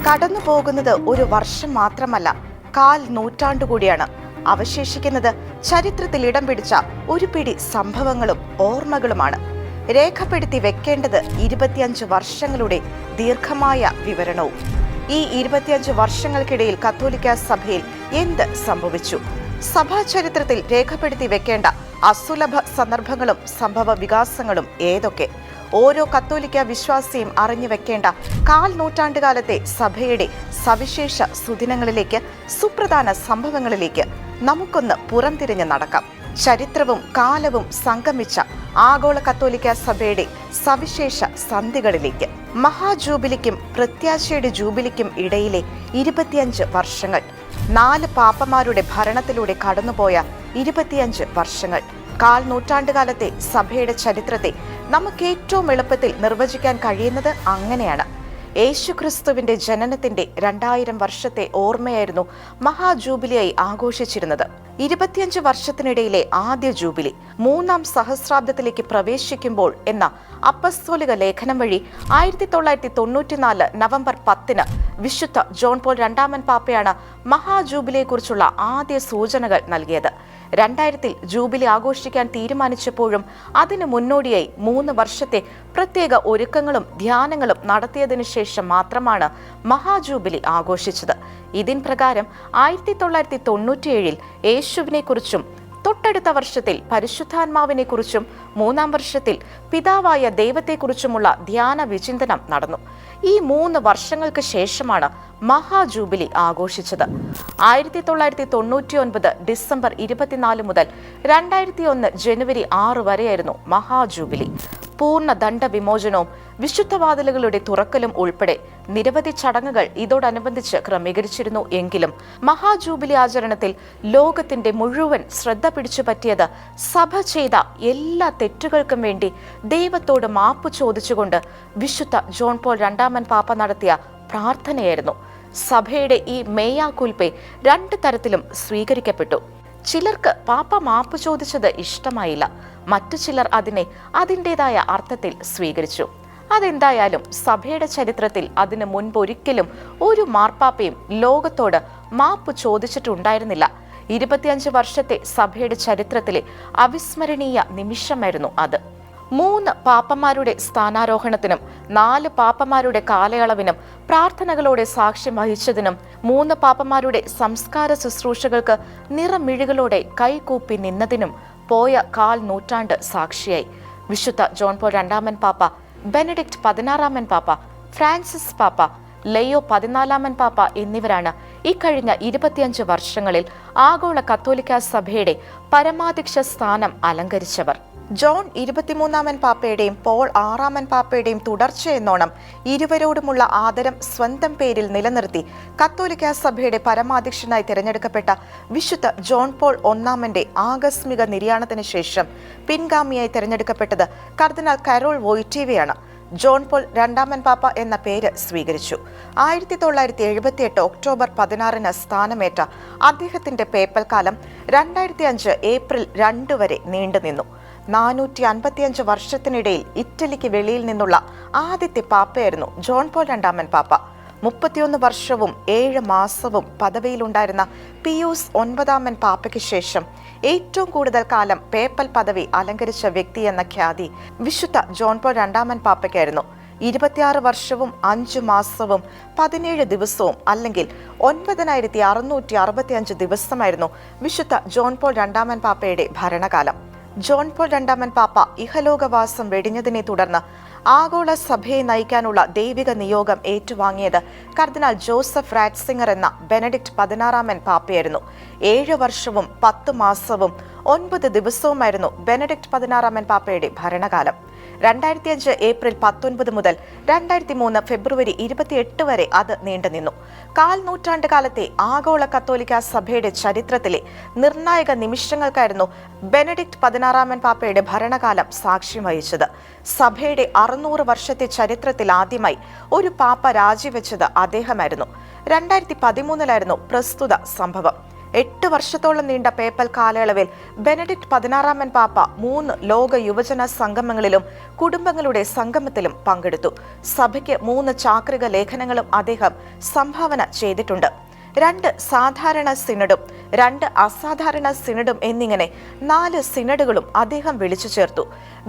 കടന്നു പോകുന്നത് ഒരു വർഷം മാത്രമല്ല, 1/4 നൂറ്റാണ്ടുകൂടിയാണ്. അവശേഷിക്കുന്നത് ചരിത്രത്തിൽ ഇടം പിടിച്ച ഒരു പിടി സംഭവങ്ങളും ഓർമ്മകളുമാണ്. രേഖപ്പെടുത്തി വെക്കേണ്ടത് 25 വർഷങ്ങളുടെ ദീർഘമായ വിവരണവും. ഈ 25 വർഷങ്ങൾക്കിടയിൽ കത്തോലിക്ക സഭയിൽ എന്ത് സംഭവിച്ചു? സഭാ ചരിത്രത്തിൽ രേഖപ്പെടുത്തി വെക്കേണ്ട അസുലഭ സന്ദർഭങ്ങളും സംഭവ വികാസങ്ങളും ഏതൊക്കെ? ഓരോ കത്തോലിക്ക വിശ്വാസിയും അറിഞ്ഞു വെക്കേണ്ട 1/4 നൂറ്റാണ്ടുകാലത്തെ സഭയുടെ സവിശേഷ സുദിനങ്ങളിലേക്ക്, സുപ്രധാന സംഭവങ്ങളിലേക്ക് നമുക്കൊന്ന് പുറംതിരിഞ്ഞ് നടക്കാം. ചരിത്രവും കാലവും സംഗമിച്ച ആഗോള കത്തോലിക്ക സഭയുടെ സവിശേഷ സന്ധികളിലേക്ക്. മഹാജൂബിലിക്കും പ്രത്യാശയുടെ ജൂബിലിക്കും ഇടയിലെ 25 വർഷങ്ങൾ. 4 പാപ്പമാരുടെ ഭരണത്തിലൂടെ കടന്നുപോയ 25 വർഷങ്ങൾ. 1/4 നൂറ്റാണ്ടുകാലത്തെ സഭയുടെ ചരിത്രത്തെ നമുക്ക് ഏറ്റവും എളുപ്പത്തിൽ നിർവചിക്കാൻ കഴിയുന്നത് അങ്ങനെയാണ്. യേശുക്രിസ്തുവിന്റെ ജനനത്തിന്റെ 2000 വർഷത്തെ ഓർമ്മയായിരുന്നു മഹാജൂബിലിയായി ആഘോഷിച്ചിരുന്നത്. 25 വർഷത്തിനിടയിലെ ആദ്യ ജൂബിലി 3-ാം സഹസ്രാബ്ദത്തിലേക്ക് പ്രവേശിക്കുമ്പോൾ എന്ന അപ്പസ്തോലിക ലേഖനം വഴി 1994 നവംബർ 10 വിശുദ്ധ ജോൺ പോൾ രണ്ടാമൻ പാപ്പയാണ് മഹാജൂബിലിയെക്കുറിച്ചുള്ള ആദ്യ സൂചനകൾ നൽകിയത്. 2000 ജൂബിലി ആഘോഷിക്കാൻ തീരുമാനിച്ചപ്പോഴും അതിനു മുന്നോടിയായി 3 വർഷത്തെ പ്രത്യേക ഒരുക്കങ്ങളും ധ്യാനങ്ങളും നടത്തിയതിനു ശേഷം മാത്രമാണ് മഹാജൂബിലി ആഘോഷിച്ചത്. ഇതിൻ പ്രകാരം 1997 യേശുവിനെക്കുറിച്ചും തൊട്ടടുത്ത വർഷത്തിൽ പരിശുദ്ധാത്മാവിനെ കുറിച്ചും 3-ാം വർഷത്തിൽ പിതാവായ ദൈവത്തെക്കുറിച്ചുമുള്ള ധ്യാന വിചിന്തനം നടന്നു. ഈ 3 വർഷങ്ങൾക്ക് ശേഷമാണ് മഹാജൂബിലി ആഘോഷിച്ചത്. 1999 ഡിസംബർ 24 മുതൽ 2001 ജനുവരി 6 വരെയായിരുന്നു മഹാജൂബിലി. പൂർണ്ണ ദണ്ഡ വിമോചനവും വിശുദ്ധവാതിലുകളുടെ തുറക്കലും ഉൾപ്പെടെ നിരവധി ചടങ്ങുകൾ ഇതോടനുബന്ധിച്ച് ക്രമീകരിച്ചിരുന്നു. എങ്കിലും മഹാജൂബിലി ആചരണത്തിൽ ലോകത്തിന്റെ മുഴുവൻ ശ്രദ്ധ പിടിച്ചു പറ്റിയത് സഭ ചെയ്ത എല്ലാ തെറ്റുകൾക്കും വേണ്ടി ദൈവത്തോട് മാപ്പ് ചോദിച്ചുകൊണ്ട് വിശുദ്ധ ജോൺ പോൾ രണ്ടാമൻ പാപ്പ നടത്തിയ പ്രാർത്ഥനയായിരുന്നു. സഭയുടെ ഈ മേയാക്കുൽപ്പെ 2 തരത്തിലും സ്വീകരിക്കപ്പെട്ടു. ചിലർക്ക് പാപ്പ മാപ്പ് ചോദിച്ചത് ഇഷ്ടമായില്ല. മറ്റു ചിലർ അതിനെ അതിൻ്റെതായ അർത്ഥത്തിൽ സ്വീകരിച്ചു. അതെന്തായാലും സഭയുടെ ചരിത്രത്തിൽ അതിനു മുൻപൊരിക്കലും ഒരു മാർപ്പാപ്പയും ലോകത്തോട് മാപ്പ് ചോദിച്ചിട്ടുണ്ടായിരുന്നില്ല. 25 വർഷത്തെ സഭയുടെ ചരിത്രത്തിലെ അവിസ്മരണീയ നിമിഷമായിരുന്നു അത്. 3 പാപ്പമാരുടെ സ്ഥാനാരോഹണത്തിനും 4 പാപ്പമാരുടെ കാലയളവിനും പ്രാർത്ഥനകളോടെ സാക്ഷ്യം വഹിച്ചതിനും 3 പാപ്പമാരുടെ സംസ്കാര ശുശ്രൂഷകൾക്ക് നിറമിഴികളോടെ കൈകൂപ്പി നിന്നതിനും പോയ 1/4 നൂറ്റാണ്ട് സാക്ഷിയായി. വിശുദ്ധ ജോൺ പോൾ രണ്ടാമൻ പാപ്പ, ബെനഡിക്ട് 16-ാമൻ പാപ്പ, ഫ്രാൻസിസ് പാപ്പ, ലയോ 14-ാമൻ പാപ്പ എന്നിവരാണ് ഇക്കഴിഞ്ഞ 25 വർഷങ്ങളിൽ ആഗോള കത്തോലിക്ക സഭയുടെ പരമാധ്യക്ഷ സ്ഥാനം അലങ്കരിച്ചവർ. ജോൺ 23-ാമൻ പാപ്പയുടെയും പോൾ 6-ാമൻ പാപ്പയുടെയും തുടർച്ചയെന്നോണം ഇരുവരോടുമുള്ള ആദരം സ്വന്തം പേരിൽ നിലനിർത്തി കത്തോലിക്ക സഭയുടെ പരമാധ്യക്ഷനായി തിരഞ്ഞെടുക്കപ്പെട്ട വിശുദ്ധ ജോൺ പോൾ 1-ാമന്റെ ആകസ്മിക നിര്യാണത്തിന് ശേഷം പിൻഗാമിയായി തിരഞ്ഞെടുക്കപ്പെട്ടത് കർദിനാൾ കരോൾ വോയ്റ്റീവയാണ്. ജോൺ പോൾ രണ്ടാമൻ പാപ്പ എന്ന പേര് സ്വീകരിച്ചു. 1978 ഒക്ടോബർ 16 സ്ഥാനമേറ്റ അദ്ദേഹത്തിന്റെ പേപ്പൽ കാലം 2005 ഏപ്രിൽ 2 വരെ നീണ്ടുനിന്നു. 455 വർഷത്തിനിടയിൽ ഇറ്റലിക്ക് വെളിയിൽ നിന്നുള്ള ആദ്യത്തെ പാപ്പയായിരുന്നു ജോൺ പോൾ രണ്ടാമൻ പാപ്പ. 31 വർഷവും 7 മാസവും പദവിയിലുണ്ടായിരുന്ന പിയൂസ് 9-ാമൻ പാപ്പയ്ക്ക് ശേഷം ഏറ്റവും കൂടുതൽ കാലം പേപ്പൽ പദവി അലങ്കരിച്ച വ്യക്തി എന്ന ഖ്യാതി വിശുദ്ധ ജോൺ പോൾ രണ്ടാമൻ പാപ്പയ്ക്കായിരുന്നു. 26 വർഷവും 5 മാസവും 17 ദിവസവും അല്ലെങ്കിൽ 9665 ദിവസമായിരുന്നു വിശുദ്ധ ജോൺ പോൾ രണ്ടാമൻ പാപ്പയുടെ ഭരണകാലം. ജോൺ പോൾ രണ്ടാമൻ പാപ്പ ഇഹലോകവാസം വെടിഞ്ഞതിനെ തുടർന്ന് ആഗോള സഭയെ നയിക്കാനുള്ള ദൈവിക നിയോഗം ഏറ്റുവാങ്ങിയത് കർദിനാൾ ജോസഫ് റാറ്റ്സിംഗർ എന്ന ബെനഡിക്ട് 16-ാമൻ പാപ്പയായിരുന്നു. 7 വർഷവും 10 മാസവും 9 ദിവസവുമായിരുന്നു ബെനഡിക്ട് 16-ാമൻ പാപ്പയുടെ ഭരണകാലം. 2005 ഏപ്രിൽ 19 മുതൽ 2003 ഫെബ്രുവരി 28 വരെ അത് നീണ്ടുനിന്നു. 1/4 നൂറ്റാണ്ട് കാലത്തെ ആഗോള കത്തോലിക്ക സഭയുടെ ചരിത്രത്തിലെ നിർണായക നിമിഷങ്ങൾക്കായിരുന്നു ബെനഡിക്ട് 16-ാമൻ പാപ്പയുടെ ഭരണകാലം സാക്ഷ്യം വഹിച്ചത്. സഭയുടെ 600 വർഷത്തെ ചരിത്രത്തിൽ ആദ്യമായി ഒരു പാപ്പ രാജിവെച്ചത് അദ്ദേഹമായിരുന്നു. 2013 പ്രസ്തുത സംഭവം. 8 വർഷത്തോളം നീണ്ട പേപ്പൽ കാലയളവിൽ ബെനഡിക്ട് 16 പാപ്പ 3 ലോക യുവജന സംഗമങ്ങളിലും കുടുംബങ്ങളുടെ സംഗമത്തിലും പങ്കെടുത്തു. സഭയ്ക്ക് 3 ചാക്രിക ലേഖനങ്ങളും അദ്ദേഹം സംഭാവന ചെയ്തിട്ടുണ്ട്. 2 സാധാരണ സിനഡും 2 അസാധാരണ സിനഡും എന്നിങ്ങനെ 4 സിനഡുകളും അദ്ദേഹം വിളിച്ചു ചേർത്തു.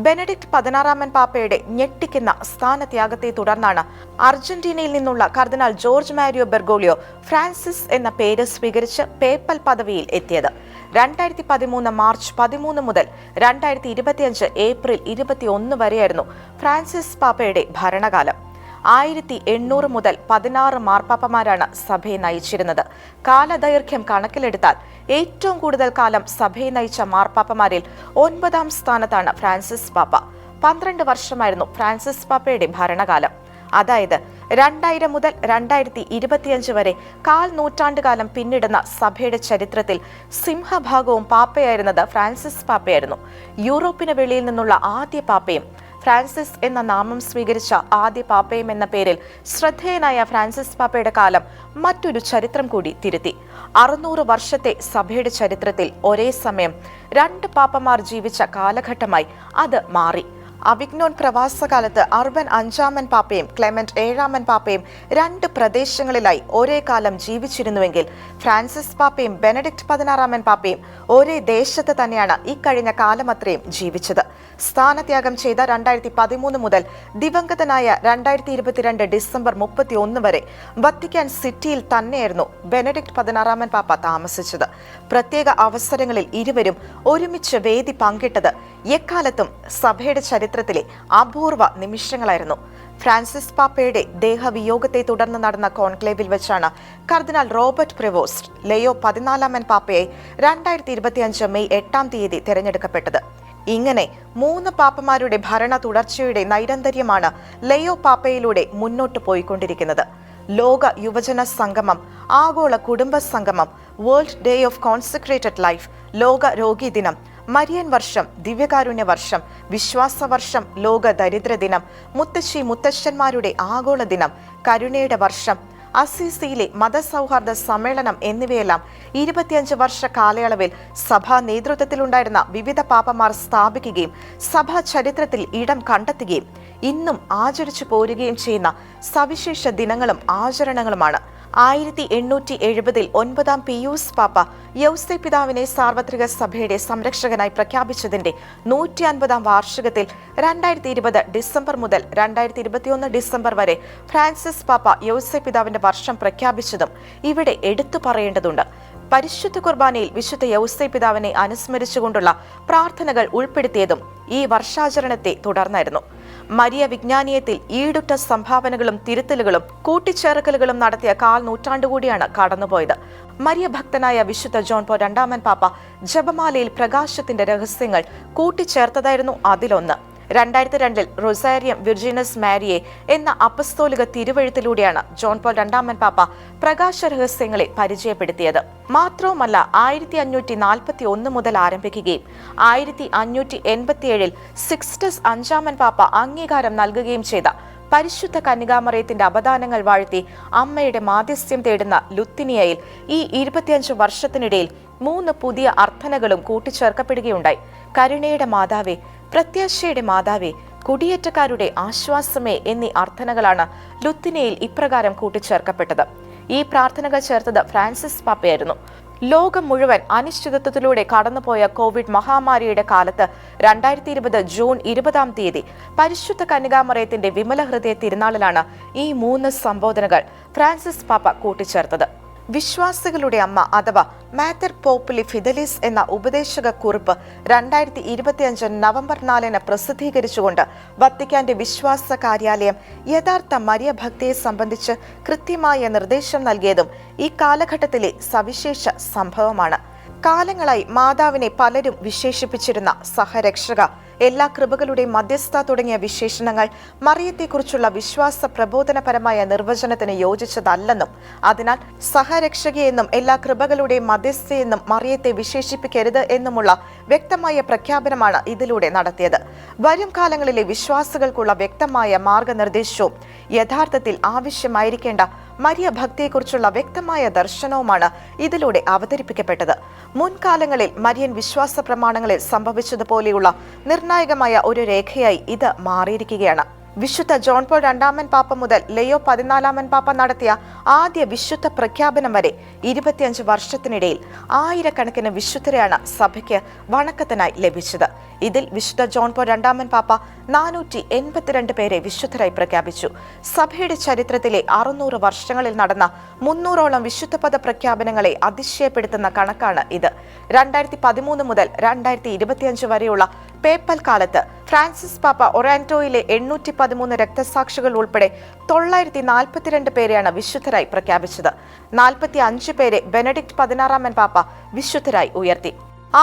ബെനഡിക്ട് 16 പാപ്പയുടെ ഞെട്ടിക്കുന്ന സ്ഥാനത്യാഗത്തെ തുടർന്നാണ് അർജന്റീനയിൽ നിന്നുള്ള കർദിനാൾ ജോർജ് മാരിയോ ബെർഗോളിയോ ഫ്രാൻസിസ് എന്ന പേര് സ്വീകരിച്ച് പേപ്പൽ പദവിയിൽ എത്തിയത്. 2013 മാർച്ച് 13 മുതൽ 2025 ഏപ്രിൽ 21 വരെയായിരുന്നു ഫ്രാൻസിസ് പാപ്പയുടെ ഭരണകാലം. 1800 മുതൽ 16 മാർപ്പാപ്പമാരാണ് സഭയെ നയിച്ചിരുന്നത്. കാലദൈർഘ്യം കണക്കിലെടുത്താൽ ഏറ്റവും കൂടുതൽ കാലം സഭയെ നയിച്ച മാർപ്പാപ്പമാരിൽ 9ാം സ്ഥാനത്താണ് ഫ്രാൻസിസ് പാപ്പ. 12 വർഷമായിരുന്നു ഫ്രാൻസിസ് പാപ്പയുടെ ഭരണകാലം. അതായത് 2000 മുതൽ 2025 വരെ 1/4 നൂറ്റാണ്ടുകാലം പിന്നിടുന്ന സഭയുടെ ചരിത്രത്തിൽ സിംഹഭാഗവും പാപ്പയായിരുന്നത് ഫ്രാൻസിസ് പാപ്പയായിരുന്നു. യൂറോപ്പിന് വെളിയിൽ നിന്നുള്ള ആദ്യ പാപ്പയും ഫ്രാൻസിസ് എന്ന നാമം സ്വീകരിച്ച ആദ്യ പാപ്പയും എന്ന പേരിൽ ശ്രദ്ധേയനായ ഫ്രാൻസിസ് പാപ്പയുടെ കാലം മറ്റൊരു ചരിത്രം കൂടി തിരുത്തി. 600 വർഷത്തെ സഭയുടെ ചരിത്രത്തിൽ ഒരേ സമയം 2 പാപ്പമാർ ജീവിച്ച കാലഘട്ടമായി അത് മാറി. അവിഗ്നോൻ പ്രവാസകാലത്ത് അർബൻ 5 പാപ്പയും ക്ലെമന്റ് 7 പാപ്പയും 2 പ്രദേശങ്ങളിലായി ഒരേ കാലം ജീവിച്ചിരുന്നുവെങ്കിൽ ഫ്രാൻസിസ് പാപ്പയും ബെനഡിക്ട് 16 പാപ്പയും ഒരേ ദേശത്ത് തന്നെയാണ് ഇക്കഴിഞ്ഞ കാലമത്രയും ജീവിച്ചത്. സ്ഥാനത്യാഗം ചെയ്ത 2013 മുതൽ ദിവംഗതനായ 2022 ഡിസംബർ 31 വരെ വത്തിക്കാൻ സിറ്റിയിൽ തന്നെയായിരുന്നു ബെനഡിക്ട് 16 പാപ്പ താമസിച്ചത്. പ്രത്യേക അവസരങ്ങളിൽ ഇരുവരും ഒരുമിച്ച് വേദി പങ്കിട്ടത് എക്കാലത്തും സഭയുടെ ചരിത്രത്തിലെ അപൂർവ നിമിഷങ്ങളായിരുന്നു. ഫ്രാൻസിസ് പാപ്പയുടെ ദേഹവിയോഗത്തെ തുടർന്ന് നടന്ന കോൺക്ലേവിൽ വെച്ചാണ് കർദിനാൾ റോബർട്ട് പ്രിവോസ്റ്റ് ലയോ 14 പാപ്പയെ 2025 മെയ് 8 തിരഞ്ഞെടുക്കപ്പെട്ടത്. ഇങ്ങനെ 3 പാപ്പമാരുടെ ഭരണ തുടർച്ചയുടെ നൈരന്തര്യമാണ് ലയോ പാപ്പയിലൂടെ മുന്നോട്ട് പോയിക്കൊണ്ടിരിക്കുന്നത്. ലോക യുവജന സംഗമം, ആഗോള കുടുംബ സംഗമം, world day of consecrated life, ലോക രോഗി ദിനം, മരിയൻ വർഷം, ദിവ്യകാരുണ്യ വർഷം, വിശ്വാസ വർഷം, ലോക ദരിദ്ര ദിനം, മുത്തശ്ശി മുത്തശ്ശന്മാരുടെ ആഗോള ദിനം, കരുണയുടെ വർഷം, അസീസിയിലെ മതസൗഹാർദ്ദ സമ്മേളനം എന്നിവയെല്ലാം 25 വർഷ കാലയളവിൽ സഭാ നേതൃത്വത്തിലുണ്ടായിരുന്ന വിവിധ പാപ്പമാർ സ്ഥാപിക്കുകയും സഭാ ചരിത്രത്തിൽ ഇടം കണ്ടെത്തുകയും ഇന്നും ആചരിച്ചു പോരുകയും ചെയ്യുന്ന സവിശേഷ ദിനങ്ങളും ആചരണങ്ങളുമാണ്. 1870 9ാം പിയൂസ് പാപ്പ യൗസേ പിതാവിനെ സാർവത്രിക സഭയുടെ സംരക്ഷകനായി പ്രഖ്യാപിച്ചതിന്റെ 150ാം വാർഷികത്തിൽ 2020 ഡിസംബർ മുതൽ 2021 ഡിസംബർ വരെ ഫ്രാൻസിസ് പാപ്പ യൗസേ പിതാവിന്റെ വർഷം പ്രഖ്യാപിച്ചതും ഇവിടെ എടുത്തു പറയേണ്ടതുണ്ട്. പരിശുദ്ധ കുർബാനയിൽ വിശുദ്ധ യൗസേ പിതാവിനെ അനുസ്മരിച്ചുകൊണ്ടുള്ള പ്രാർത്ഥനകൾ ഉൾപ്പെടുത്തിയതും ഈ വർഷാചരണത്തെ തുടർന്നായിരുന്നു. മരിയ വിജ്ഞാനീയത്തിൽ ഈടുറ്റ സംഭാവനകളും തിരുത്തലുകളും കൂട്ടിച്ചേർക്കലുകളും നടത്തിയ 1/4 നൂറ്റാണ്ടുകൂടിയാണ് കടന്നുപോയത്. മരിയ ഭക്തനായ വിശുദ്ധ ജോൺ പോൾ 2 പാപ്പ ജപമാലയിൽ പ്രകാശത്തിന്റെ രഹസ്യങ്ങൾ കൂട്ടിച്ചേർത്തതായിരുന്നു അതിലൊന്ന്. 2002 റൊസാരിയം വിർജിനസ് മാരിയെ എന്ന അപ്പസ്തോലിക തിരുവെഴുത്തിലൂടെയാണ് ജോൺ പോൾ 2 പാപ്പ പ്രകാശ രഹസ്യങ്ങളെ പരിചയപ്പെടുത്തിയത്. മാത്രവുമല്ല 1541 മുതൽ ആരംഭിക്കുകയും 1587 സിക്സ്റ്റസ് 5 പാപ്പ അംഗീകാരം നൽകുകയും ചെയ്ത പരിശുദ്ധ കന്യകാമറിയത്തിന്റെ അപദാനങ്ങൾ വാഴ്ത്തി അമ്മയുടെ മാധ്യസ്ഥ്യം തേടുന്ന ലുത്തിനിയയിൽ ഈ 25 വർഷത്തിനിടയിൽ 3 പുതിയ അർത്ഥനകളും കൂട്ടിച്ചേർക്കപ്പെടുകയുണ്ടായി. കരുണയുടെ മാതാവേ, പ്രത്യാശയുടെ മാതാവേ, കുടിയേറ്റക്കാരുടെ ആശ്വാസമേ എന്നീ അർത്ഥനകളാണ് ലുത്തിനിയയിൽ ഇപ്രകാരം കൂട്ടിച്ചേർക്കപ്പെട്ടത്. ഈ പ്രാർത്ഥനകൾ ചേർത്തത് ഫ്രാൻസിസ് പാപ്പയായിരുന്നു. ലോകം മുഴുവൻ അനിശ്ചിതത്വത്തിലൂടെ കടന്നുപോയ കോവിഡ് മഹാമാരിയുടെ കാലത്ത് 2020 ജൂൺ 20 പരിശുദ്ധ കന്യകാമറിയത്തിന്റെ വിമല ഹൃദയ തിരുനാളിലാണ് ഈ 3 സംബോധനകൾ ഫ്രാൻസിസ് പാപ്പ കൂട്ടിച്ചേർത്തത്. വിശ്വാസികളുടെ അമ്മ അഥവാ മാറ്റർ പോപ്പുലി ഫിദലിസ് എന്ന ഉപദേശക കുറിപ്പ് 2025 നവംബർ 4 പ്രസിദ്ധീകരിച്ചുകൊണ്ട് വത്തിക്കാന്റെ വിശ്വാസ കാര്യാലയം യഥാർത്ഥ മരിയ ഭക്തിയെ സംബന്ധിച്ച് കൃത്യമായ നിർദ്ദേശം നൽകിയതും ഈ കാലഘട്ടത്തിലെ സവിശേഷ സംഭവമാണ്. കാലങ്ങളായി മാതാവിനെ പലരും വിശേഷിപ്പിച്ചിരുന്ന സഹരക്ഷക, എല്ലാ കൃപകളുടെയും മധ്യസ്ഥ തുടങ്ങിയ വിശേഷണങ്ങൾ മറിയത്തെക്കുറിച്ചുള്ള വിശ്വാസ പ്രബോധനപരമായ നിർവചനത്തിന് യോജിച്ചതല്ലെന്നും അതിനാൽ സഹരക്ഷകയെന്നും എല്ലാ കൃപകളുടെയും മധ്യസ്ഥയെന്നും മറിയത്തെ വിശേഷിപ്പിക്കരുത് എന്നുമുള്ള വ്യക്തമായ പ്രഖ്യാപനമാണ് ഇതിലൂടെ നടത്തിയത്. വരും കാലങ്ങളിലെ വിശ്വാസികൾക്കുള്ള വ്യക്തമായ മാർഗനിർദ്ദേശവും യഥാർത്ഥത്തിൽ ആവശ്യമായിരിക്കേണ്ട മരിയ ഭക്തിയെക്കുറിച്ചുള്ള വ്യക്തമായ ദർശനവുമാണ് ഇതിലൂടെ അവതരിപ്പിക്കപ്പെട്ടത്. മുൻകാലങ്ങളിൽ മരിയൻ വിശ്വാസ പ്രമാണങ്ങളിൽ സംഭവിച്ചതുപോലെയുള്ള നിർണായകമായ ഒരു രേഖയായി ഇത് മാറിയിരിക്കുകയാണ്. വിശുദ്ധ ജോൺ പോൾ രണ്ടാമൻ പാപ്പ മുതൽ ലെയോ 14 പാപ്പ നടത്തിയ ആദ്യ വിശുദ്ധ പ്രഖ്യാപനം വരെ 25 വർഷത്തിനിടയിൽ ആയിരക്കണക്കിന് വിശുദ്ധരെയാണ് സഭയ്ക്ക് വണക്കത്തിനായി ലഭിച്ചത്. ഇതിൽ വിശുദ്ധ ജോൺ പോൾ രണ്ടാമൻ പാപ്പ 482 പേരെ വിശുദ്ധരായി പ്രഖ്യാപിച്ചു. സഭയുടെ ചരിത്രത്തിലെ 600 വർഷങ്ങളിൽ നടന്ന 300ഓളം വിശുദ്ധപദ പ്രഖ്യാപനങ്ങളെ അതിശയപ്പെടുത്തുന്ന കണക്കാണ് ഇത്. 2013 മുതൽ 2025 വരെയുള്ള പേപ്പൽ കാലത്ത് ഫ്രാൻസിസ് പാപ്പ ഒറാന്റോയിലെ 813 രക്തസാക്ഷികൾ ഉൾപ്പെടെ 942 പേരെയാണ് വിശുദ്ധരായി പ്രഖ്യാപിച്ചത്. 45 പേരെ ബെനഡിക്ട് 16 പാപ്പ വിശുദ്ധരായി ഉയർത്തി.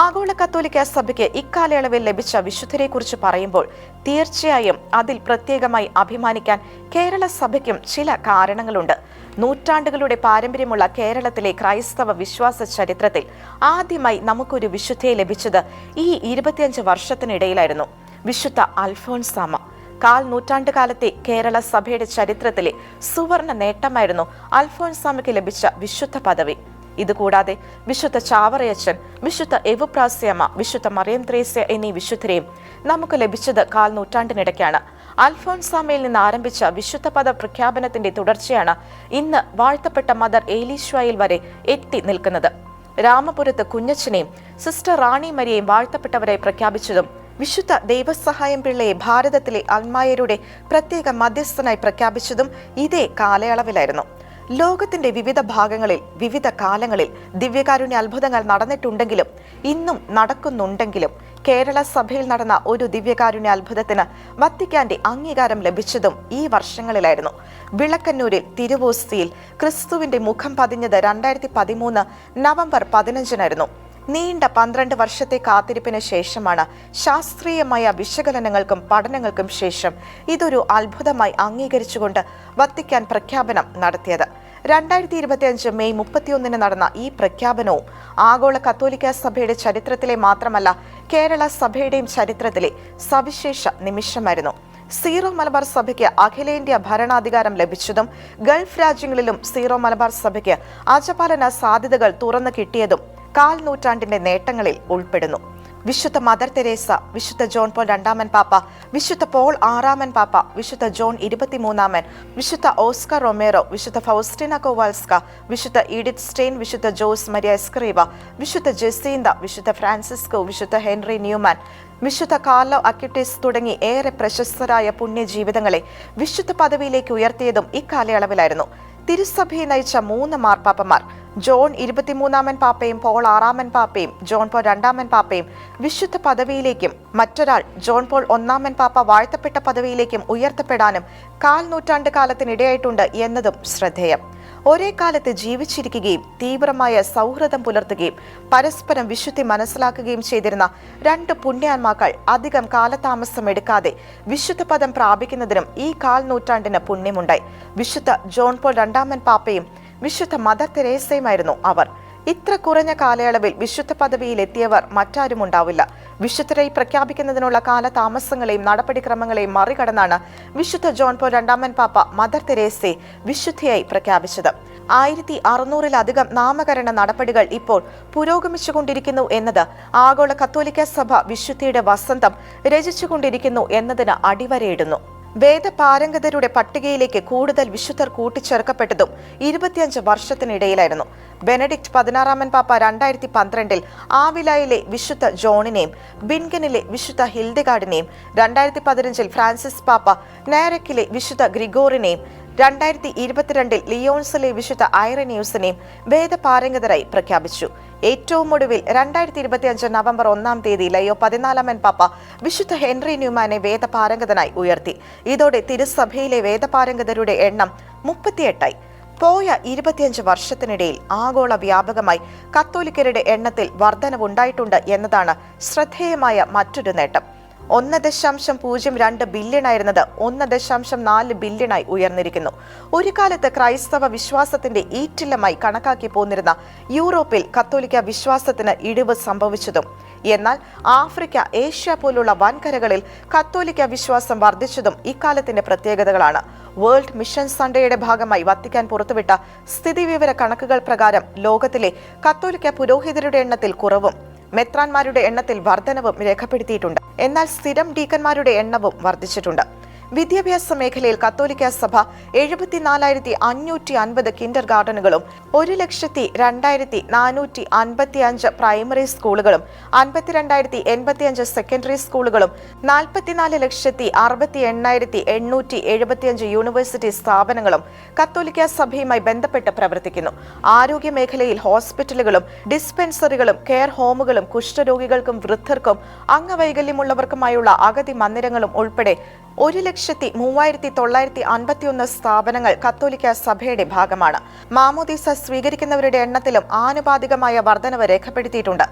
ആഗോള കത്തോലിക്ക സഭയ്ക്ക് ഇക്കാലയളവിൽ ലഭിച്ച വിശുദ്ധരെക്കുറിച്ച് പറയുമ്പോൾ തീർച്ചയായും അതിൽ പ്രത്യേകമായി അഭിമാനിക്കാൻ കേരള സഭയ്ക്കും ചില കാരണങ്ങളുണ്ട്. നൂറ്റാണ്ടുകളുടെ പാരമ്പര്യമുള്ള കേരളത്തിലെ ക്രൈസ്തവ വിശ്വാസ ചരിത്രത്തിൽ ആദ്യമായി നമുക്കൊരു വിശുദ്ധയെ ലഭിച്ചത് ഈ 25 വർഷത്തിനിടയിലായിരുന്നു. വിശുദ്ധ അൽഫോൻസാമ. 1/4 നൂറ്റാണ്ട് കാലത്തെ കേരള സഭയുടെ ചരിത്രത്തിലെ സുവർണ നേട്ടമായിരുന്നു അൽഫോൻസാമയ്ക്ക് ലഭിച്ച വിശുദ്ധ പദവി. ഇതുകൂടാതെ വിശുദ്ധ ചാവറയച്ചൻ, വിശുദ്ധ എവുപ്രാസ്യമ്മ, വിശുദ്ധ മറിയം ത്രേസ്യ എന്നീ വിശുദ്ധരെയും നമുക്ക് ലഭിച്ചത് 1/4 നൂറ്റാണ്ടിനിടയ്ക്കാണ്. അൽഫോൻസാമയിൽ നിന്ന് ആരംഭിച്ച വിശുദ്ധ പദ പ്രഖ്യാപനത്തിന്റെ തുടർച്ചയാണ് ഇന്ന് വാഴ്ത്തപ്പെട്ട മദർ ഏലീശ്വായിൽ വരെ എത്തി നിൽക്കുന്നത്. രാമപുരത്ത് കുഞ്ഞച്ചനെയും സിസ്റ്റർ റാണി മരിയെയും വാഴ്ത്തപ്പെട്ടവരായി പ്രഖ്യാപിച്ചതും വിശുദ്ധ ദൈവസഹായം പിള്ളയെ ഭാരതത്തിലെ അൽമായരുടെ പ്രത്യേക മധ്യസ്ഥനായി പ്രഖ്യാപിച്ചതും ഇതേ കാലയളവിലായിരുന്നു. ലോകത്തിന്റെ വിവിധ ഭാഗങ്ങളിൽ വിവിധ കാലങ്ങളിൽ ദിവ്യകാരുണ്യ അത്ഭുതങ്ങൾ നടന്നിട്ടുണ്ടെങ്കിലും ഇന്നും നടക്കുന്നുണ്ടെങ്കിലും കേരള സഭയിൽ നടന്ന ഒരു ദിവ്യകാരുണ്യ അത്ഭുതത്തിന് വത്തിക്കാന്റെ അംഗീകാരം ലഭിച്ചതും ഈ വർഷങ്ങളിലായിരുന്നു. വിളക്കന്നൂരിൽ തിരുവോസ്തിയിൽ ക്രിസ്തുവിന്റെ മുഖം പതിഞ്ഞത് 2013 നവംബർ 15-നായിരുന്നു. നീണ്ട 12 വർഷത്തെ കാത്തിരിപ്പിന് ശേഷമാണ് ശാസ്ത്രീയമായ വിശകലനങ്ങൾക്കും പഠനങ്ങൾക്കും ശേഷം ഇതൊരു അത്ഭുതമായി അംഗീകരിച്ചുകൊണ്ട് വത്തിക്കാൻ പ്രഖ്യാപനം നടത്തിയത്. 2025 മെയ് 31 നടന്ന ഈ പ്രഖ്യാപനവും ആഗോള കത്തോലിക്ക സഭയുടെ ചരിത്രത്തിലെ മാത്രമല്ല കേരള സഭയുടെയും ചരിത്രത്തിലെ സവിശേഷ നിമിഷമായിരുന്നു. സീറോ മലബാർ സഭയ്ക്ക് അഖിലേന്ത്യാ ഭരണാധികാരം ലഭിച്ചതും ഗൾഫ് രാജ്യങ്ങളിലും സീറോ മലബാർ സഭയ്ക്ക് അജപാലന സാധ്യതകൾ തുറന്നു കിട്ടിയതും 1/4 നൂറ്റാണ്ടിന്റെ നേട്ടങ്ങളിൽ ഉൾപ്പെടുന്നു. വിശുദ്ധ മദർ തെരേസ, വിശുദ്ധ ജോൺ പോൾ രണ്ടാമൻ പാപ്പ, വിശുദ്ധ പോൾ 6 പാപ്പ, വിശുദ്ധ ജോൺ 23, വിശുദ്ധ ഓസ്കർ റൊമേറോ, വിശുദ്ധ ഫൗസ്റ്റിന കോവാൽസ്ക, വിശുദ്ധ ഈഡിത്ത് സ്റ്റെയിൻ, വിശുദ്ധ ജോസ് മരിയ എസ്ക്രീവ, വിശുദ്ധ ജെസീന്ത, വിശുദ്ധ ഫ്രാൻസിസ്കോ, വിശുദ്ധ ഹെൻറി ന്യൂമാൻ, വിശുദ്ധ കാർലോ അക്യുട്ടിസ് തുടങ്ങി ഏറെ പ്രശസ്തരായ പുണ്യജീവിതങ്ങളെ വിശുദ്ധ പദവിയിലേക്ക് ഉയർത്തിയതും ഇക്കാലയളവിലായിരുന്നു. തിരുസഭയെ നയിച്ച 3 മാർപ്പാപ്പമാർ ജോൺ 23 പാപ്പയും പോൾ 6 പാപ്പയും ജോൺ പോൾ 2 പാപ്പയും വിശുദ്ധ പദവിയിലേക്കും മറ്റൊരാൾ ജോൺ പോൾ 1 പാപ്പ വാഴ്ത്തപ്പെട്ട പദവിയിലേക്കും ഉയർത്തപ്പെടാനും 1/4 നൂറ്റാണ്ട് കാലത്തിനിടയായിട്ടുണ്ട് എന്നതും ശ്രദ്ധേയം. ഒരേ കാലത്ത് ജീവിച്ചിരിക്കുകയും തീവ്രമായ സൗഹൃദം പുലർത്തുകയും പരസ്പരം വിശുദ്ധി മനസ്സിലാക്കുകയും ചെയ്തിരുന്ന 2 പുണ്യാത്മാക്കൾ അധികം കാലതാമസം എടുക്കാതെ വിശുദ്ധ പദം പ്രാപിക്കുന്നതിനും ഈ 1/4 നൂറ്റാണ്ടിന് പുണ്യമുണ്ടായി. വിശുദ്ധ ജോൺ പോൾ 2 പാപ്പയും വിശുദ്ധ മദർ തെരേസയുമായിരുന്നു അവർ. ഇത്ര കുറഞ്ഞ കാലയളവിൽ വിശുദ്ധ പദവിയിലെത്തിയവർ മറ്റാരുമുണ്ടാവില്ല. വിശുദ്ധരായി പ്രഖ്യാപിക്കുന്നതിനുള്ള കാലതാമസങ്ങളെയും നടപടിക്രമങ്ങളെയും മറികടന്നാണ് വിശുദ്ധ ജോൺ പോൾ 2 പാപ്പ മദർ തെരേസയെ വിശുദ്ധിയായി പ്രഖ്യാപിച്ചത്. 1600-ലധികം നാമകരണ നടപടികൾ ഇപ്പോൾ പുരോഗമിച്ചുകൊണ്ടിരിക്കുന്നു എന്നത് ആഗോള കത്തോലിക്ക സഭ വിശുദ്ധിയുടെ വസന്തം രചിച്ചുകൊണ്ടിരിക്കുന്നു എന്നതിന് അടിവരയിടുന്നു. വേദപാരംഗതരുടെ പട്ടികയിലേക്ക് കൂടുതൽ വിശുദ്ധർ കൂട്ടിച്ചേർക്കപ്പെട്ടതും 25 വർഷത്തിനിടയിലായിരുന്നു. ബെനഡിക്ട് 16 പാപ്പ 2012 ആവിലായിലെ വിശുദ്ധ ജോണിനെയും ബിൻഗനിലെ വിശുദ്ധ ഹിൽഡഗാർഡിനെയും 2015 ഫ്രാൻസിസ് പാപ്പ നാരക്കിലെ വിശുദ്ധ ഗ്രിഗോറിനെയും 2022 ലിയോൺസിലെ വിശുദ്ധ ഐറനിയൂസിനെയും വേദപാരംഗതരായി പ്രഖ്യാപിച്ചു. ഏറ്റവും ഒടുവിൽ 2025 നവംബർ 1 ലയോ 14 പാപ്പ വിശുദ്ധ ഹെൻറി ന്യൂമാനെ വേദപാരംഗതനായി ഉയർത്തി. ഇതോടെ തിരുസഭയിലെ വേദപാരംഗതരുടെ എണ്ണം 38ആയി. പോയ 25 വർഷത്തിനിടയിൽ ആഗോള വ്യാപകമായി കത്തോലിക്കരുടെ എണ്ണത്തിൽ വർധനവുണ്ടായിട്ടുണ്ട് എന്നതാണ് ശ്രദ്ധേയമായ മറ്റൊരു നേട്ടം. 1.02 ബില്യൺ ആയിരുന്നത് 1.4 ബില്യണായി ഉയർന്നിരിക്കുന്നു. ഒരു കാലത്ത് ക്രൈസ്തവ വിശ്വാസത്തിന്റെ ഈറ്റില്ലമായി കണക്കാക്കി പോന്നിരുന്ന യൂറോപ്പിൽ കത്തോലിക്ക വിശ്വാസത്തിന് ഇടിവ് സംഭവിച്ചതും, എന്നാൽ ആഫ്രിക്ക, ഏഷ്യ പോലുള്ള വൻകരകളിൽ കത്തോലിക്ക വിശ്വാസം വർദ്ധിച്ചതും ഇക്കാലത്തിന്റെ പ്രത്യേകതകളാണ്. വേൾഡ് മിഷൻ സൺഡേയുടെ ഭാഗമായി വത്തിക്കാൻ പുറത്തുവിട്ട സ്ഥിതിവിവര കണക്കുകൾ പ്രകാരം ലോകത്തിലെ കത്തോലിക്ക പുരോഹിതരുടെ എണ്ണത്തിൽ കുറവും മെത്രാന്മാരുടെ എണ്ണത്തിൽ വർധനവും രേഖപ്പെടുത്തിയിട്ടുണ്ട്. എന്നാൽ സ്ഥിരം ഡീക്കന്മാരുടെ എണ്ണവും വർദ്ധിച്ചിട്ടുണ്ട്. വിദ്യാഭ്യാസ മേഖലയിൽ കത്തോലിക്ക സഭ 74,550 കിൻഡർ ഗാർഡനുകളും 1,02,455 പ്രൈമറി സ്കൂളുകളും 52,085 സെക്കൻഡറി സ്കൂളുകളും 44,68,875 യൂണിവേഴ്സിറ്റി സ്ഥാപനങ്ങളും കത്തോലിക്ക സഭയുമായി ബന്ധപ്പെട്ട് പ്രവർത്തിക്കുന്നു. ആരോഗ്യ മേഖലയിൽ ഹോസ്പിറ്റലുകളും ഡിസ്പെൻസറികളും കെയർ ഹോമുകളും കുഷ്ഠരോഗികൾക്കും വൃദ്ധർക്കും അംഗവൈകല്യമുള്ളവർക്കുമായുള്ള അഗതി മന്ദിരങ്ങളും ഉൾപ്പെടെ 1,03,951 സ്ഥാപനങ്ങൾ കത്തോലിക്ക സഭയുടെ ഭാഗമാണ്. മാമോദീസ സ്വീകരിക്കുന്നവരുടെ എണ്ണത്തിലും ആനുപാതികമായ വർധനവ് രേഖപ്പെടുത്തിയിട്ടുണ്ട്.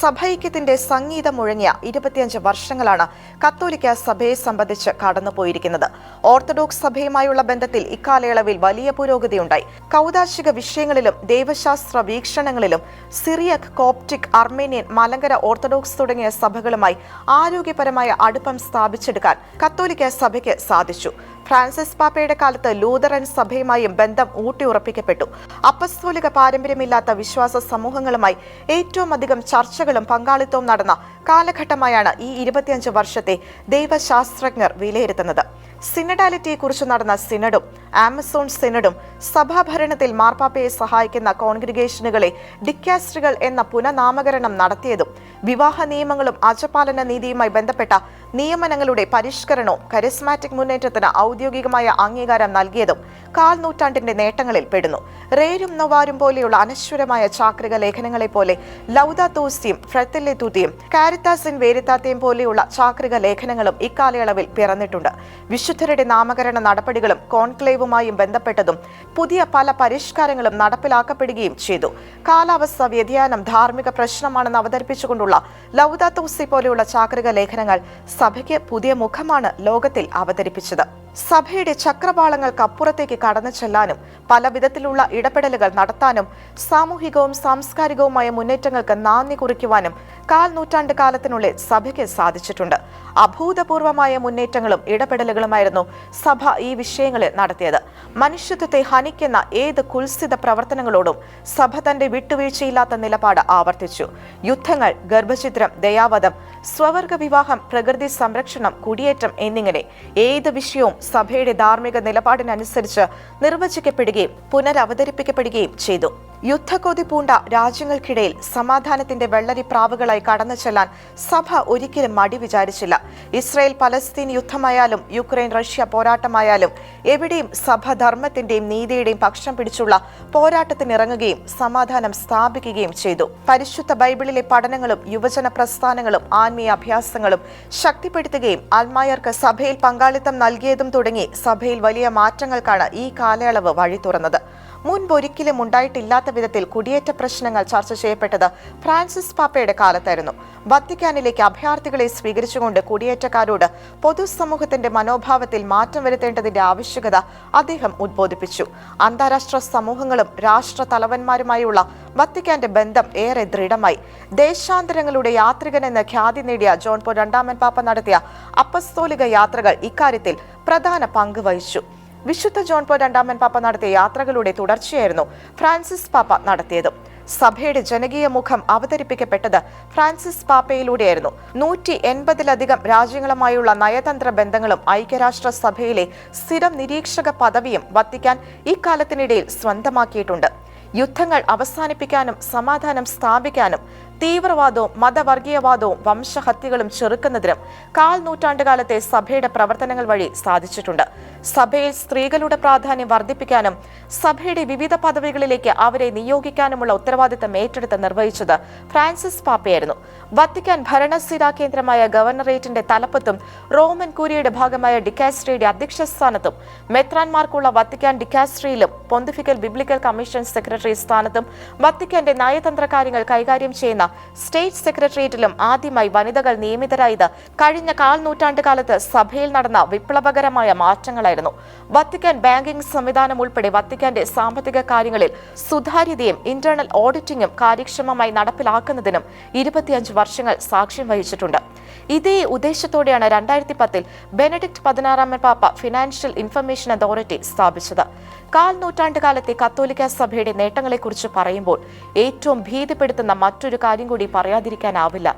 സഭൈക്യത്തിന്റെ സംഗീതം മുഴങ്ങിയ 25 വർഷങ്ങളാണ് കത്തോലിക്ക സഭയെ സംബന്ധിച്ച് കടന്നുപോയിരിക്കുന്നത്. ഓർത്തഡോക്സ് സഭയുമായുള്ള ബന്ധത്തിൽ ഇക്കാലയളവിൽ വലിയ പുരോഗതിയുണ്ടായി. കൗദാശിക വിഷയങ്ങളിലും ദൈവശാസ്ത്ര വീക്ഷണങ്ങളിലും Syriac, Coptic, Armenian, Malankara Orthodox തുടങ്ങിയ സഭകളുമായി ആരോഗ്യപരമായ അടുപ്പം സ്ഥാപിച്ചെടുക്കാൻ കത്തോലിക്ക സഭയ്ക്ക് സാധിച്ചു. ഫ്രാൻസിസ് പാപ്പയുടെ കാലത്ത് ലൂതറൻ സഭയുമായും ബന്ധം ഊട്ടിയുറപ്പിക്കപ്പെട്ടു. അപ്പസ്തോലിക പാരമ്പര്യമില്ലാത്ത വിശ്വാസ സമൂഹങ്ങളുമായി ഏറ്റവും അധികം ചർച്ചകളും പങ്കാളിത്തവും നടന്ന കാലഘട്ടമായാണ് ഈ 25 വർഷത്തെ ദൈവശാസ്ത്രജ്ഞർ വിലയിരുത്തുന്നത്. സിനഡാലിറ്റിയെക്കുറിച്ച് നടന്ന സിനഡും ആമസോൺ സിനഡും സഭാഭരണത്തിൽ മാർപ്പാപ്പയെ സഹായിക്കുന്ന കോൺഗ്രിഗേഷനുകളെ ഡിക്കാസ്ട്രികൾ എന്ന പുനഃനാമകരണം നടത്തിയതും വിവാഹ നിയമങ്ങളും ആചപാലന നീതിയുമായി ബന്ധപ്പെട്ട നിയമനങ്ങളുടെ പരിഷ്കരണവും കരിസ്മാറ്റിക് മുന്നേറ്റത്തിന് ഔദ്യോഗികമായ അംഗീകാരം നൽകിയതും 1/4 നൂറ്റാണ്ടിന്റെ നേട്ടങ്ങളിൽ പെടുന്നു. റേരും നൊവാരും പോലെയുള്ള അനശ്വരമായ ചാക്രിക ലേഖനങ്ങളെ പോലെ ലൗദാത്തോസിയും ഫ്രെത്തിലെ തുതിയും കാരിത്താസ് ഇൻ വേരിത്താത്തെയും പോലെയുള്ള ചാക്രിക ലേഖനങ്ങളും ഇക്കാലയളവിൽ പിറന്നിട്ടുണ്ട്. വിശുദ്ധരുടെ നാമകരണ നടപടികളും കോൺക്ലേവുമായും ബന്ധപ്പെട്ടതും പുതിയ പല പരിഷ്കാരങ്ങളും നടപ്പിലാക്കപ്പെടുകയും ചെയ്തു. കാലാവസ്ഥ വ്യതിയാനം ധാർമ്മിക പ്രശ്നമാണെന്ന് അവതരിപ്പിച്ചുകൊണ്ടുള്ള ലൗദാത്തോസി പോലെയുള്ള ചാക്രിക ലേഖനങ്ങൾ സഭയ്ക്ക് പുതിയ മുഖമാണ് ലോകത്തിൽ അവതരിപ്പിച്ചത്. സഭയുടെ ചക്രവാളങ്ങൾക്കപ്പുറത്തേക്ക് കടന്നു ചെല്ലാനും പല വിധത്തിലുള്ള ഇടപെടലുകൾ നടത്താനും സാമൂഹികവും സാംസ്കാരികവുമായ മുന്നേറ്റങ്ങൾക്ക് നാന്ദി കുറിക്കുവാനും 1/4 നൂറ്റാണ്ട് കാലത്തിനുള്ളിൽ സഭയ്ക്ക് സാധിച്ചിട്ടുണ്ട്. അഭൂതപൂർവമായ മുന്നേറ്റങ്ങളും ഇടപെടലുകളുമായിരുന്നു സഭ ഈ വിഷയങ്ങളിൽ നടത്തിയത്. മനുഷ്യത്വത്തെ ഹനിക്കുന്ന ഏത് കുൽസിത പ്രവർത്തനങ്ങളോടും സഭ തന്റെ വിട്ടുവീഴ്ചയില്ലാത്ത നിലപാട് ആവർത്തിച്ചു. യുദ്ധങ്ങൾ, ഗർഭഛിദ്രം, ദയാവധം, സ്വവർഗ വിവാഹം, പ്രകൃതി സംരക്ഷണം, കുടിയേറ്റം എന്നിങ്ങനെ ഏത് വിഷയവും സഭയുടെ ധാർമ്മിക നിലപാടിനനുസരിച്ച് നിർവചിക്കപ്പെടുകയും പുനരവതരിപ്പിക്കപ്പെടുകയും ചെയ്തു. യുദ്ധക്കൊതി പൂണ്ട രാജ്യങ്ങൾക്കിടയിൽ സമാധാനത്തിന്റെ വെള്ളരിപ്രാവുകളായി കടന്നു ചെല്ലാൻ സഭ ഒരിക്കലും മടി വിചാരിച്ചില്ല. ഇസ്രായേൽ പലസ്തീൻ യുദ്ധമായാലും യുക്രൈൻ റഷ്യ പോരാട്ടമായാലും എവിടെയും സഭ ധർമ്മത്തിന്റെയും നീതിയുടെയും പക്ഷം പിടിച്ചുള്ള പോരാട്ടത്തിനിറങ്ങുകയും സമാധാനം സ്ഥാപിക്കുകയും ചെയ്തു. പരിശുദ്ധ ബൈബിളിലെ പഠനങ്ങളും യുവജന പ്രസ്ഥാനങ്ങളും ആത്മീയ അഭ്യാസങ്ങളും ശക്തിപ്പെടുത്തുകയും അൽമായർക്ക് സഭയിൽ പങ്കാളിത്തം നൽകിയതും തുടങ്ങി സഭയിൽ വലിയ മാറ്റങ്ങൾക്കാണ് ഈ കാലയളവ് വഴി തുറന്നത്. മുൻപൊരിക്കലും ഉണ്ടായിട്ടില്ലാത്ത വിധത്തിൽ കുടിയേറ്റ പ്രശ്നങ്ങൾ ചർച്ച ചെയ്യപ്പെട്ടത് ഫ്രാൻസിസ് പാപ്പയുടെ കാലത്തായിരുന്നു. വത്തിക്കാനിലേക്ക് അഭയാർത്ഥികളെ സ്വീകരിച്ചുകൊണ്ട് കുടിയേറ്റക്കാരോട് പൊതുസമൂഹത്തിന്റെ മനോഭാവത്തിൽ മാറ്റം വരുത്തേണ്ടതിന്റെ ആവശ്യകത അദ്ദേഹം ഉദ്ബോധിപ്പിച്ചു. അന്താരാഷ്ട്ര സമൂഹങ്ങളും രാഷ്ട്ര തലവന്മാരുമായുള്ള വത്തിക്കാന്റെ ബന്ധം ഏറെ ദൃഢമായി. ദേശാന്തരങ്ങളുടെ യാത്രികൻ എന്ന ഖ്യാതി നേടിയ ജോൺ പോൾ രണ്ടാമൻ പാപ്പ നടത്തിയ അപ്പസ്തോലിക യാത്രകൾ ഇക്കാര്യത്തിൽ പ്രധാന പങ്ക് വഹിച്ചു. വിശുദ്ധ ജോൺ പോൾ രണ്ടാമൻ പാപ്പ നടത്തിയ യാത്രകളുടെ തുടർച്ചയായിരുന്നു ഫ്രാൻസിസ് പാപ്പ നടത്തിയത്. സഭയുടെ ജനകീയ മുഖം അവതരിപ്പിക്കപ്പെട്ടത് ഫ്രാൻസിസ് പാപ്പയിലൂടെയായിരുന്നു. 180-ലധികം രാജ്യങ്ങളുമായുള്ള നയതന്ത്ര ബന്ധങ്ങളും ഐക്യരാഷ്ട്ര സഭയിലെ സ്ഥിരം നിരീക്ഷക പദവിയും വത്തിക്കാൻ ഇക്കാലത്തിനിടയിൽ സ്വന്തമാക്കിയിട്ടുണ്ട്. യുദ്ധങ്ങൾ അവസാനിപ്പിക്കാനും സമാധാനം സ്ഥാപിക്കാനും തീവ്രവാദവും മതവർഗീയവാദവും വംശഹത്യകളും ചെറുക്കുന്നതിനും 1/4 നൂറ്റാണ്ടുകാലത്തെ സഭയുടെ പ്രവർത്തനങ്ങൾ വഴി സാധിച്ചിട്ടുണ്ട്. സഭയിൽ സ്ത്രീകളുടെ പ്രാധാന്യം വർദ്ധിപ്പിക്കാനും സഭയുടെ വിവിധ പദവികളിലേക്ക് അവരെ നിയോഗിക്കാനുമുള്ള ഉത്തരവാദിത്തം ഏറ്റെടുത്ത് നിർവഹിച്ചത് ഫ്രാൻസിസ് പാപ്പയായിരുന്നു. വത്തിക്കാൻ ഭരണസ്ഥിരാ കേന്ദ്രമായ ഗവർണറേറ്റിന്റെ തലപ്പത്തും റോമൻ കുരിയുടെ ഭാഗമായ ഡിക്കാസ്ട്രിയുടെ അധ്യക്ഷ സ്ഥാനത്തും മെത്രാൻമാർക്കുള്ള വത്തിക്കാൻ ഡിക്കാസ്ട്രിയിലും പൊന്തിഫിക്കൽ ബിബ്ലിക്കൽ കമ്മീഷൻ സെക്രട്ടറി സ്ഥാനത്തും വത്തിക്കാന്റെ നയതന്ത്ര കാര്യങ്ങൾ കൈകാര്യം ചെയ്യുന്ന സ്റ്റേറ്റ് സെക്രട്ടേറിയറ്റിലും ആദ്യമായി വനിതകൾ നിയമിതരായത് കഴിഞ്ഞ നൂറ്റാണ്ടുകാലത്ത് സഭയിൽ നടന്ന വിപ്ലവകരമായ മാറ്റങ്ങളായിരുന്നു. വത്തിക്കാൻ ബാങ്കിംഗ് സംവിധാനം ഉൾപ്പെടെ വത്തിക്കാന്റെ സാമ്പത്തിക കാര്യങ്ങളിൽ സുതാര്യതയും ഇന്റേണൽ ഓഡിറ്റിംഗും കാര്യക്ഷമമായി നടപ്പിലാക്കുന്നതിനും 25 വർഷങ്ങൾ സാക്ഷ്യം വഹിച്ചിട്ടുണ്ട്. ഇതേ ഉദ്ദേശത്തോടെയാണ് 2010 ബെനഡിക്ട് 16 പാപ്പ ഫിനാൻഷ്യൽ ഇൻഫർമേഷൻ അതോറിറ്റി സ്ഥാപിച്ചത്. നൂറ്റാണ്ടുകാലത്തെ കത്തോലിക്ക സഭയുടെ നേട്ടങ്ങളെക്കുറിച്ച് പറയുമ്പോൾ ഏറ്റവും ഭീതിപ്പെടുത്തുന്ന മറ്റൊരു കാര്യം കൂടി പറയാതിരിക്കാനാവില്ല.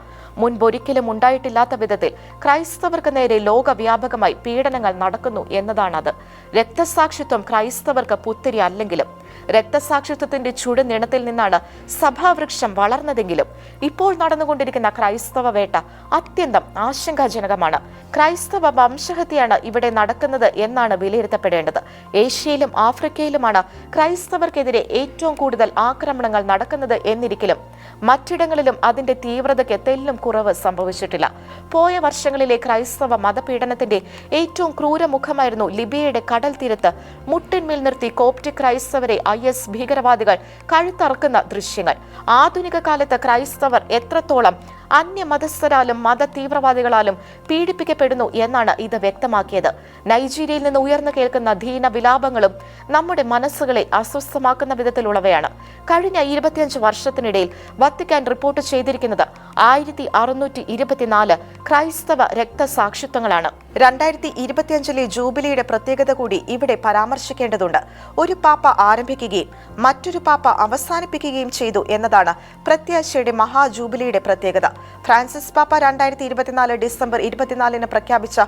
മുൻപൊരിക്കലും ഉണ്ടായിട്ടില്ലാത്ത വിധത്തിൽ ക്രൈസ്തവർക്ക് നേരെ ലോകവ്യാപകമായി പീഡനങ്ങൾ നടക്കുന്നു എന്നതാണത്. രക്തസാക്ഷിത്വം ക്രൈസ്തവർക്ക് പുത്തിരി അല്ലെങ്കിലും രക്തസാക്ഷിത്വത്തിന്റെ ചുടുനിണത്തിൽ നിന്നാണ് സഭാവൃക്ഷം വളർന്നതെങ്കിലും ഇപ്പോൾ നടന്നുകൊണ്ടിരിക്കുന്ന ക്രൈസ്തവ വേട്ട അത്യന്തം ആശങ്കാജനകമാണ്. ക്രൈസ്തവ വംശഹത്യയാണ് ഇവിടെ നടക്കുന്നത് എന്നാണ് വിലയിരുത്തപ്പെടേണ്ടത്. ഏഷ്യയിലും ആഫ്രിക്കയിലുമാണ് ക്രൈസ്തവർക്കെതിരെ ഏറ്റവും കൂടുതൽ ആക്രമണങ്ങൾ നടക്കുന്നത് എന്നിരിക്കലും മറ്റിടങ്ങളിലും അതിന്റെ തീവ്രതയ്ക്ക് തെല്ലും കുറവ് സംഭവിച്ചിട്ടില്ല. പോയ വർഷങ്ങളിലെ ക്രൈസ്തവ മതപീഡനത്തിന്റെ ഏറ്റവും ക്രൂരമുഖമായിരുന്നു ലിബിയയുടെ കടൽ തീരത്ത് മുട്ടിന്മേൽ നിർത്തി കോപ്റ്റിക് ക്രൈസ്തവരെ IS ഭീകരവാദികൾ കഴുത്തറക്കുന്ന ദൃശ്യങ്ങൾ. ആധുനിക കാലത്ത് ക്രൈസ്തവർ എത്രത്തോളം അന്യമതസ്ഥരാലും മത തീവ്രവാദികളാലും പീഡിപ്പിക്കപ്പെടുന്നു എന്നാണ് ഇത് വ്യക്തമാക്കിയത്. നൈജീരിയയിൽ നിന്ന് ഉയർന്നു കേൾക്കുന്ന ദീന വിലാപങ്ങളും നമ്മുടെ മനസ്സുകളെ അസ്വസ്ഥമാക്കുന്ന വിധത്തിലുള്ളവയാണ്. കഴിഞ്ഞ 25 വർഷത്തിനിടയിൽ വത്തിക്കാൻ റിപ്പോർട്ട് ചെയ്തിരിക്കുന്നത് 1624 ക്രൈസ്തവ രക്തസാക്ഷിത്വങ്ങളാണ്. 2025 ജൂബിലിയുടെ പ്രത്യേകത കൂടി ഇവിടെ പരാമർശിക്കേണ്ടതുണ്ട്. ഒരു പാപ്പ ആരംഭിക്കുകയും മറ്റൊരു പാപ്പ അവസാനിപ്പിക്കുകയും ചെയ്തു എന്നതാണ് പ്രത്യാശയുടെ മഹാജൂബിലിയുടെ പ്രത്യേകത. ഫ്രാൻസിസ് പാപ്പ 2024 ഡിസംബർ 24 പ്രഖ്യാപിച്ച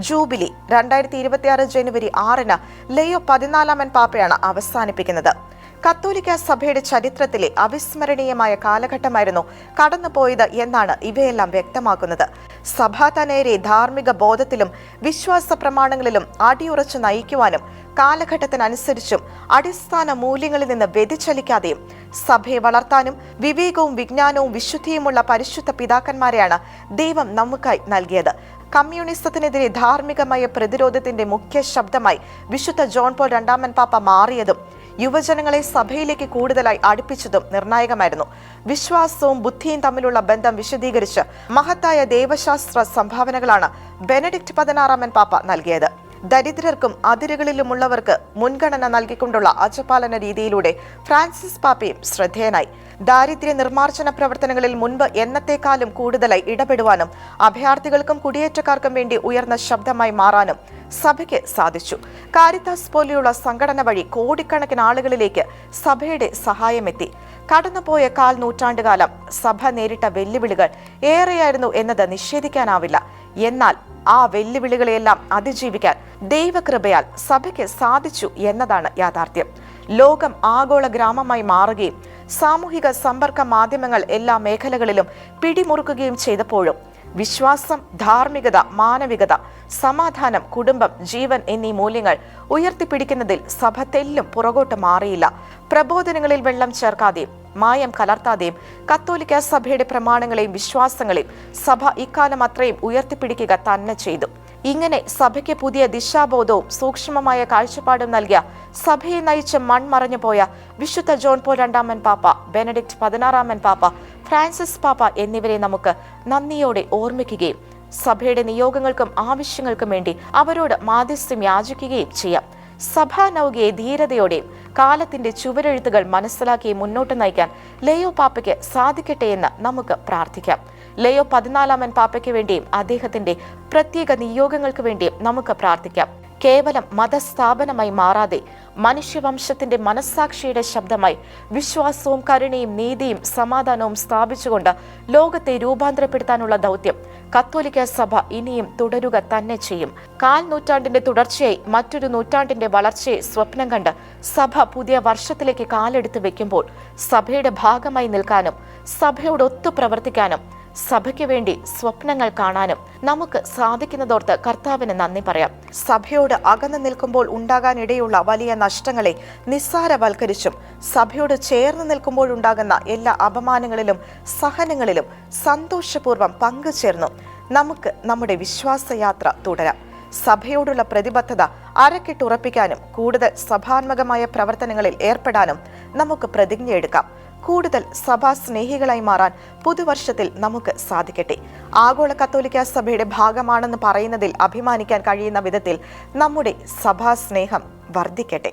ജൂബിലി 2026 ജനുവരി 6 ലയോ 14 പാപ്പയാണ് അവസാനിപ്പിക്കുന്നത്. കത്തോലിക്ക സഭയുടെ ചരിത്രത്തിലെ അവിസ്മരണീയമായ കാലഘട്ടമായിരുന്നു കടന്നുപോയത് എന്നാണ് ഇവയെല്ലാം വ്യക്തമാക്കുന്നത്. സഭ തന്നേരെ ധാർമ്മിക ബോധത്തിലും വിശ്വാസ പ്രമാണങ്ങളിലും അടിയുറച്ചു നയിക്കുവാനും കാലഘട്ടത്തിനനുസരിച്ചും അടിസ്ഥാന മൂല്യങ്ങളിൽ നിന്ന് വ്യതിചലിക്കാതെയും സഭയെ വളർത്താനും വിവേകവും വിജ്ഞാനവും വിശുദ്ധിയുമുള്ള പരിശുദ്ധ പിതാക്കന്മാരെയാണ് ദൈവം നമുക്കായി നൽകിയത്. കമ്മ്യൂണിസത്തിനെതിരെ ധാർമ്മികമായ പ്രതിരോധത്തിന്റെ മുഖ്യ ശബ്ദമായി വിശുദ്ധ ജോൺ പോൾ 2 പാപ്പ മാറിയതും യുവജനങ്ങളെ സഭയിലേക്ക് കൂടുതലായി അടുപ്പിച്ചതും നിർണായകമായിരുന്നു. വിശ്വാസവും ബുദ്ധിയും തമ്മിലുള്ള ബന്ധം വിശദീകരിച്ച് മഹത്തായ ദൈവശാസ്ത്ര സംഭാവനകളാണ് ബെനഡിക്ട് 16 പാപ്പ നൽകിയത്. ദരിദ്രർക്കും അതിരുകളിലുമുള്ളവർക്ക് മുൻഗണന നൽകിക്കൊണ്ടുള്ള അജപാലന രീതിയിലൂടെ ഫ്രാൻസിസ് പാപ്പയും ശ്രദ്ധേയനായി. ദാരിദ്ര്യ നിർമ്മാർജ്ജന പ്രവർത്തനങ്ങളിൽ മുൻപ് എന്നത്തെക്കാളും കൂടുതലായി ഇടപെടുവാനും അഭയാർത്ഥികൾക്കും കുടിയേറ്റക്കാർക്കും വേണ്ടി ഉയർന്ന ശബ്ദമായി മാറാനും സഭയ്ക്ക് സാധിച്ചു. കാരിത്താസ് പോലെയുള്ള സംഘടന വഴി കോടിക്കണക്കിന് ആളുകളിലേക്ക് സഭയുടെ സഹായമെത്തി. കടന്നുപോയ നൂറ്റാണ്ടുകാലം സഭ നേരിട്ട വെല്ലുവിളികൾ ഏറെയായിരുന്നു എന്നത് നിഷേധിക്കാനാവില്ല. എന്നാൽ ആ വെല്ലുവിളികളെയെല്ലാം അതിജീവിക്കാൻ ദൈവകൃപയാൽ സഭയ്ക്ക് സാധിച്ചു എന്നതാണ് യാഥാർത്ഥ്യം. ലോകം ആഗോള ഗ്രാമമായി മാറുകയും സാമൂഹിക സമ്പർക്ക മാധ്യമങ്ങൾ എല്ലാ മേഖലകളിലും പിടിമുറുക്കുകയും ചെയ്തപ്പോഴും വിശ്വാസം, ധാർമ്മികത, മാനവികത, സമാധാനം, കുടുംബം, ജീവൻ എന്നീ മൂല്യങ്ങൾ ഉയർത്തിപ്പിടിക്കുന്നതിൽ സഭ തെല്ലും പുറകോട്ട് മാറിയില്ല. പ്രബോധനങ്ങളിൽ വെള്ളം ചേർക്കാതെയും മായം കലർത്താതെയും കത്തോലിക്ക സഭയുടെ പ്രമാണങ്ങളെയും വിശ്വാസങ്ങളെയും സഭ ഇക്കാലം അത്രയും ഉയർത്തിപ്പിടിക്കുക തന്നെ ചെയ്തു. ഇങ്ങനെ സഭയ്ക്ക് പുതിയ ദിശാബോധവും സൂക്ഷ്മമായ കാഴ്ചപ്പാടും നൽകിയ സഭയെ നയിച്ച് മൺമറഞ്ഞു പോയ വിശുദ്ധ ജോൺ പോൾ 2 പാപ്പ, ബെനഡിക്ട് 16 പാപ്പ, ഫ്രാൻസിസ് പാപ്പ എന്നിവരെ നമുക്ക് നന്ദിയോടെ ഓർമ്മിക്കുകയും സഭയുടെ നിയോഗങ്ങൾക്കും ആവശ്യങ്ങൾക്കും വേണ്ടി അവരോട് മാധ്യസ്ഥ്യം യാചിക്കുകയും ചെയ്യാം. സഭാനൗകയെ ധീരതയോടെയും കാലത്തിന്റെ ചുവരെഴുത്തുകൾ മനസ്സിലാക്കി മുന്നോട്ട് നയിക്കാൻ ലയോ പാപ്പയ്ക്ക് സാധിക്കട്ടെ എന്ന് നമുക്ക് പ്രാർത്ഥിക്കാം. ലയോ 14 പാപ്പയ്ക്ക് വേണ്ടിയും അദ്ദേഹത്തിന്റെ പ്രത്യേക നിയോഗങ്ങൾക്ക് വേണ്ടിയും നമുക്ക് പ്രാർത്ഥിക്കാം. കേവലം മതസ്ഥാപനമായി മാറാതെ മനുഷ്യവംശത്തിന്റെ മനസ്സാക്ഷിയുടെ ശബ്ദമായി വിശ്വാസവും കരുണയും നീതിയും സമാധാനവും സ്ഥാപിച്ചുകൊണ്ട് ലോകത്തെ രൂപാന്തരപ്പെടുത്താനുള്ള ദൗത്യം കത്തോലിക്ക സഭ ഇനിയും തുടരുക തന്നെ ചെയ്യും. നൂറ്റാണ്ടിന്റെ തുടർച്ചയായി മറ്റൊരു നൂറ്റാണ്ടിന്റെ വളർച്ചയെ സ്വപ്നം കണ്ട് സഭ പുതിയ വർഷത്തിലേക്ക് കാലെടുത്ത് വെക്കുമ്പോൾ സഭയുടെ ഭാഗമായി നിൽക്കാനും സഭയോടൊത്തു പ്രവർത്തിക്കാനും സഭയ്ക്ക് വേണ്ടി സ്വപ്നങ്ങൾ കാണാനും നമുക്ക് സാധിക്കുന്നതോർത്ത് കർത്താവിന് നന്ദി പറയാം. സഭയോട് അകന്നു നിൽക്കുമ്പോൾ ഉണ്ടാകാനിടയുള്ള വലിയ നഷ്ടങ്ങളെ നിസ്സാരവൽക്കരിച്ചും സഭയോട് ചേർന്ന് നിൽക്കുമ്പോഴുണ്ടാകുന്ന എല്ലാ അപമാനങ്ങളിലും സഹനങ്ങളിലും സന്തോഷപൂർവ്വം പങ്കുചേർന്നും നമുക്ക് നമ്മുടെ വിശ്വാസയാത്ര തുടരാം. സഭയോടുള്ള പ്രതിബദ്ധത അരക്കിട്ടുറപ്പിക്കാനും കൂടുതൽ സഭാത്മകമായ പ്രവർത്തനങ്ങളിൽ ഏർപ്പെടാനും നമുക്ക് പ്രതിജ്ഞയെടുക്കാം. കൂടുതൽ സഭാ സ്നേഹികളായി മാറാൻ പുതുവർഷത്തിൽ നമുക്ക് സാധിക്കട്ടെ. ആഗോള കത്തോലിക്ക സഭയുടെ ഭാഗമാണെന്ന് പറയുന്നതിൽ അഭിമാനിക്കാൻ കഴിയുന്ന വിധത്തിൽ നമ്മുടെ സഭാ സ്നേഹം വർദ്ധിക്കട്ടെ.